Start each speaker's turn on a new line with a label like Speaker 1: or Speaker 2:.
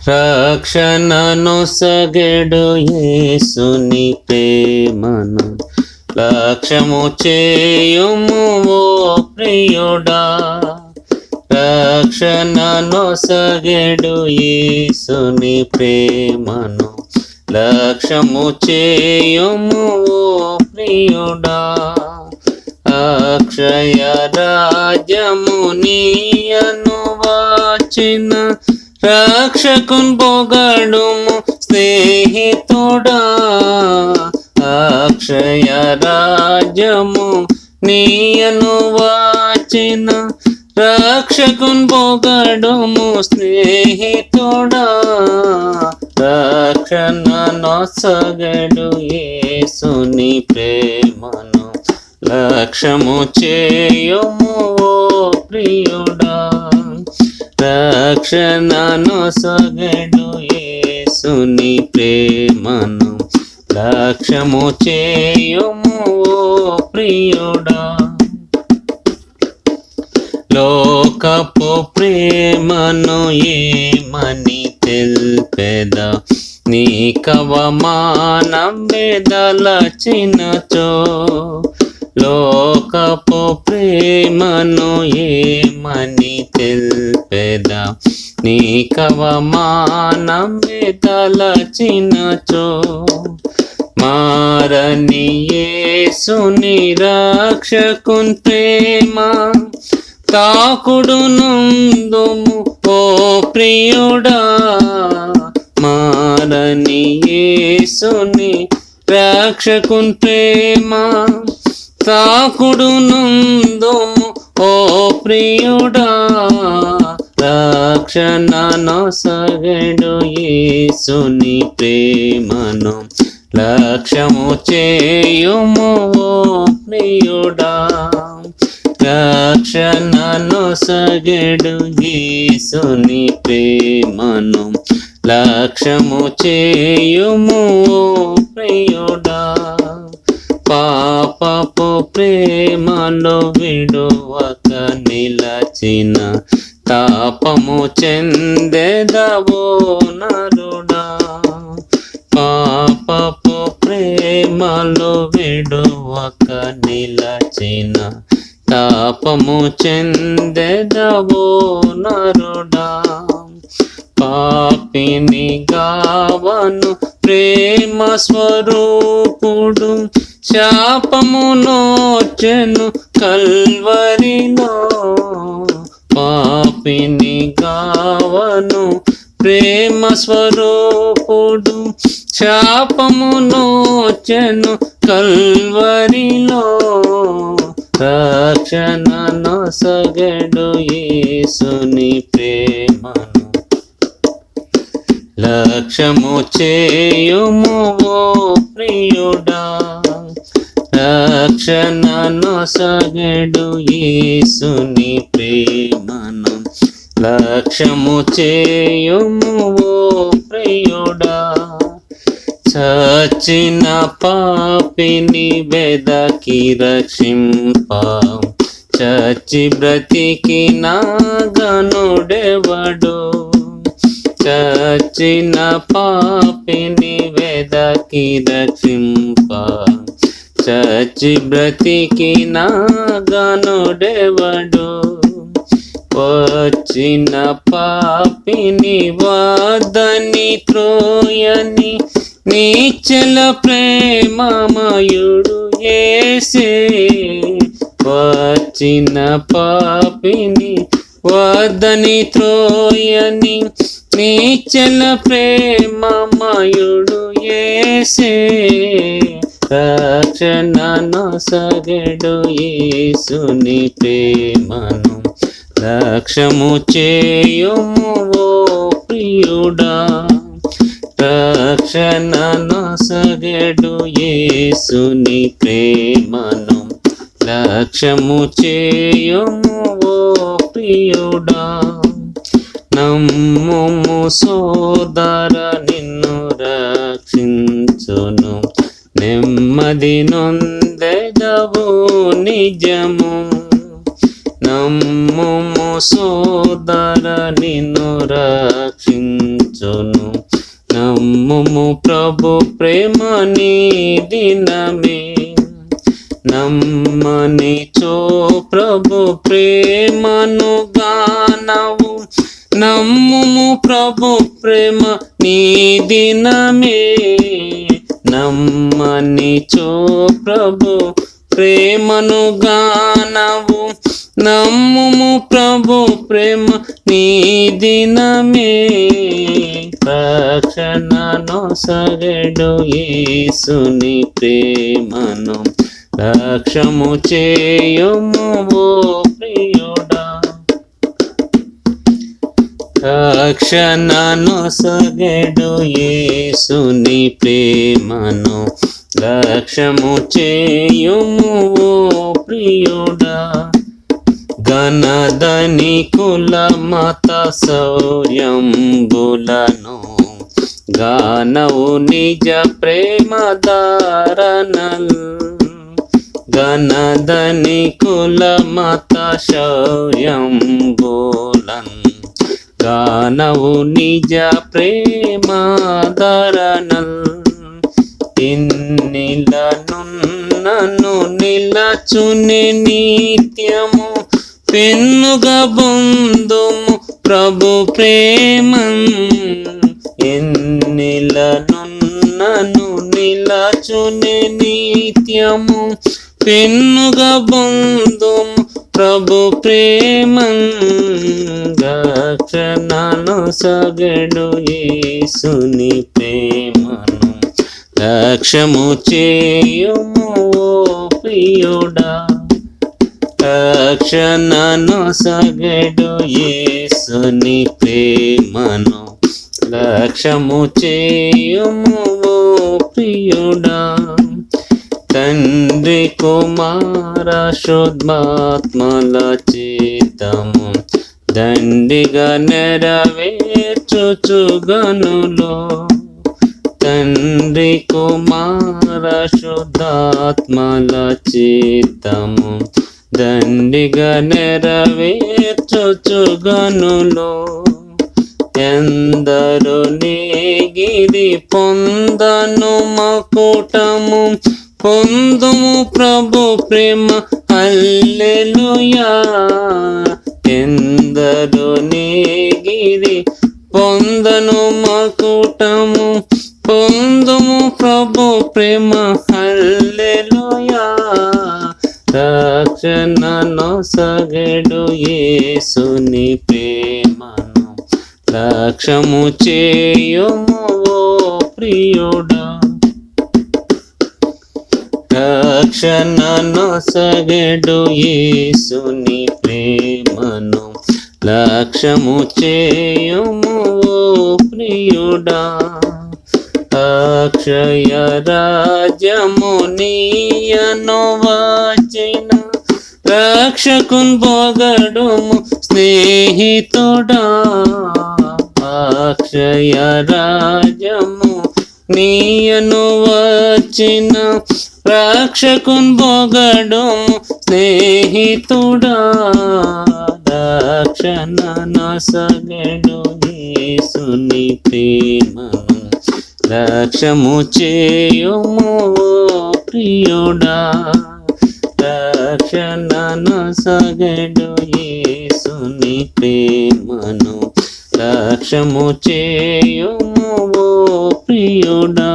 Speaker 1: రక్షణనొసగెడు యేసుని ప్రేమను లక్ష్యము చేయుము ఓ ప్రియుడా. రక్షణనొసగెడు యేసుని ప్రేమను లక్ష్యము చేయుము ఓ ప్రియుడా. అక్షయ రాజ్యము నీయను వాచిన రక్షకున్ పొగడుము స్నేహితుడా. అక్షయ రాజ్యము నీయను వాచిన రక్షకున్ పొగడుము స్నేహితుడా. రక్షణనొసగెడు యేసుని ప్రేమను లక్ష్యము చేయుము ఓ ప్రియుడా. రక్షణనొసగెడు యేసుని ప్రేమను లక్ష్యము చేయుము ఓ ప్రియుడా. లోకపు ప్రేమను ఏమని తెల్పెదా, నీకవమానం బెదలచినచో. లోకపు ప్రేమను ఏమని తెల్పెదా, నీకవమానం బెదలచినచో. మారని యేసుని రక్షకున్ ప్రేమ తాకుడు నందుము ఓ ప్రియుడా. మారని యేసుని రక్షకున్ ప్రేమ తాకుడు నందుము ఓ ప్రియుడా. రక్షణనొసగెడు యేసుని ప్రేమను లక్ష్యము చేయుము ఓ ప్రియుడా. రక్షణనొసగెడు యేసుని ప్రేమను లక్ష్యము చేయుము ఓ ప్రియుడా. పాపపు ప్రేమలో విడువక నిలచిన తాపము చెందెదవో నరుడా. పాపపు ప్రేమలో విడువక నిలచిన తాపము చెందెదవో నరుడా. పాపిని గావను ప్రేమ స్వరూపుడు శాపము నోచెను కల్వరిలో. పాపిని గావను ప్రేమ స్వరూపుడు శాపము నోచెను కల్వరిలో. రక్షణనొసగెడు యేసుని ప్రేమను లక్ష్యము చేయుము ఓ ప్రియుడా. రక్షణనొసగెడు యేసుని ప్రేమను లక్ష్యము చేయుము ఓ ప్రియుడా. చచ్చిన పాపిని వెదకి రక్షింప చచ్చి బ్రతికిన గనుడెవడు. చచ్చిన పాపిని వెదకి రక్షింప చచ్చి బ్రతికిన గనుడెవడు. వచ్చిన పాపిని వదని త్రోయని నిశ్చల ప్రేమమయుడు యేసే. వచ్చిన పాపిని వదని త్రోయని నిశ్చల ప్రేమమయుడు యేసే. రక్షణనొసగెడు యేసుని ప్రేమను లక్ష్యము చేయుము ఓ ప్రియుడా. రక్షణనొసగెడు యేసుని ప్రేమను లక్ష్యము చేయుము ఓ ప్రియుడా. నమ్ముము సోదర నిన్ను రక్షించును, నెమ్మది నొందెదవు నిజము. నమ్ముము సోదర నిన్ను రక్షించును. నమ్ముము ప్రభు ప్రేమ నీ దినమే, నమ్మనిచో ప్రభు ప్రేమను గానవు. నమ్ముము ప్రభు ప్రేమ నీ దినమే, నమ్మనిచో ప్రభు ప్రేమను గానవు. నమ్ముము ప్రభు ప్రేమ నీ దినమే, రక్షణను సగడు యేసుని ప్రేమను లక్ష్యము చేయుము ఓ ప్రియుడా. రక్షణను సగడు యేసుని ప్రేమను లక్ష్యము చేయుము ఓ ప్రియుడా. గణధని కుల మత శౌర్యంబులను గానవు నిజ ప్రేమ ధారణల్. గణధని కుల మత శౌర్యంబులన్ గానవు నిజ ప్రేమ ధారణల్. ఇన్నిలనున్నను నిలచుని నిత్యము, పెన్నుగా బొందుము ప్రభు ప్రేమన్. ఎన్నిలనున్నను నిలచుని నిత్యము, పెన్నుగా బొందుము ప్రభు ప్రేమన్. రక్షణను సగడు యేసుని ప్రేమను లక్ష్యము చేయుము ఓ ప్రియుడా. రక్షణను సగడు యేసుని ప్రేమను లక్ష్యము చేయుము ఓ ప్రియుడా. తండ్రి కుమార శుద్ధాత్మల చిత్తము దండిగా నెరవేర్చుచు గనులో. తండ్రి కుమార శుద్ధాత్మల చిత్తము దండిగా నెరవేర్చుచు గనులో. ఎందరు నీగిరి పొందను మకుటము, పొందుము ప్రభు ప్రేమ హల్లెలూయా. ఎందరు నీగిరి పొందను మకుటము, పొందుము ప్రభు ప్రేమ హల్లెలూయా. రక్షణను సగడు యేసుని ప్రేమను లక్ష్యము చేయుము ఓ ప్రియుడా. రక్షణను సగడు యేసుని ప్రేమను లక్ష్యము చేయుము ఓ ప్రియుడా. అక్షయ రాజ్యము నీయను వచ్చిన రక్షకున్ పొగడుము స్నేహితుడా. అక్షయ రాజ్యము నీయను వచ్చిన రక్షకున్ పొగడుము స్నేహితుడా. రక్షణను సగడు యేసుని ప్రేమను లక్ష్యము చేయుము ఓ ప్రియుడా. రక్షణను సగడు యేసుని ప్రేమను లక్ష్యము చేయుము ఓ ప్రియుడా.